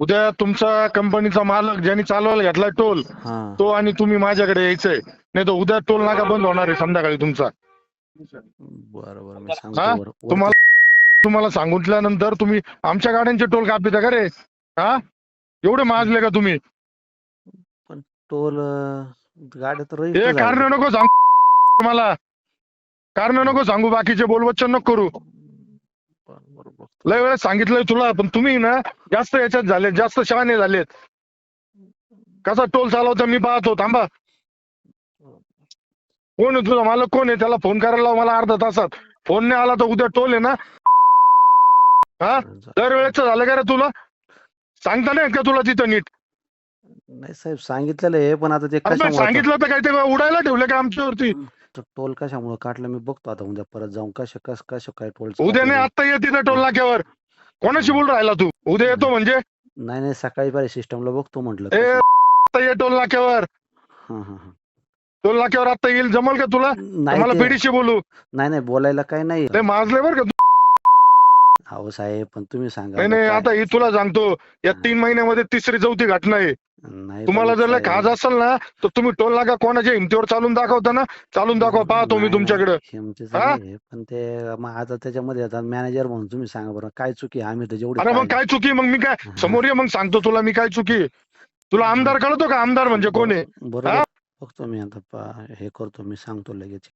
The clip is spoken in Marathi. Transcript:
उद्या तुमचा कंपनीचा मालक ज्यांनी चालवायला घेतलाय टोल हा तो आणि तुम्ही माझ्याकडे यायचंय, नाही तर उद्या टोल नाका बंद होणार आहे संध्याकाळी तुमचा. बरं बरं मी हा सांगतो बरं तुम्हाला तुम्हाला सांगितल्यानंतर तुम्ही आमच्या गाड्यांचे टोल कापिता का रे? हा एवढे माजले का तुम्ही? पण टोल गाड्या तर हे रजिस्टर कारण झाले. नको सांगू मला, कारण नको सांगू, बाकीचे बोलवच्चन नको करू. बरं बरं बघतो. लय वेळेस सांगितलंय तुला, पण तुम्ही ना जास्त याच्यात झाले, जास्त शहाणे झालेत. कसा टोल चालवता मी पाहतो, थांबा. कोण आहे तुझा मालक, कोण आहे? त्याला फोन करायला लाव मला अर्धा तासात. फोन नाही आला तर उद्या टोल आहे ना. हा दरवेळेच झालं का रे तुला? सांगता नाही का तुला तिथं नीट? नाही साहेब सांगितलेलं आहे, पण आता ते अरे पण कशामुळे सांगितलं तर काय ते उडायला ठेवलं का आमच्यावरती? टोल कशामुळे काढलं मी बघतो आता उद्या परत जाऊन कसं काय टोल उद्या नाही, आता ये तिथं टोल नाक्यावर. कोणाशी बोल राहिला तू? उद्या येतो म्हणजे? नाही नाही सकाळी पाहिजे सिस्टमला बघतो म्हटलं. ए आता ये टोल नाक्यावर. हा हा हा टोल नाक्यावर आता येईल, जमल का तुला? नाही मला ते पेढीशी बोलू? नाही नाही बोलायला काही नाही. ते माजले बरं का तू. अहो साहेब पण तुम्ही सांगा नाही नाही, आता ही तुला सांगतो, या 3 महिन्यामध्ये तिसरी चौथी घटना आहे. नाही तुम्हाला पण जर लय साहेब, खाज असेल ना तर तुम्ही टोल नाका कोणाच्या हिमतीवर चालून दाखवता ना, चालून दाखवा, पाहतो मी तुमच्याकडे. हिमतीचं हा? नाही पण ते मग आता त्याच्यामध्ये आता मॅनेजर म्हणून तुम्ही सांगा बरं काय चुकी आहे? आम्ही तर जेवढी अरे मग काय चुकी? मग मी काय समोर ये, मग सांगतो तुला मी काय चुकी. तुला आमदार कळतो का? आमदार म्हणजे कोण आहे? बरोबर बघतो मी आता हे करतो, मी सांगतो लगेच.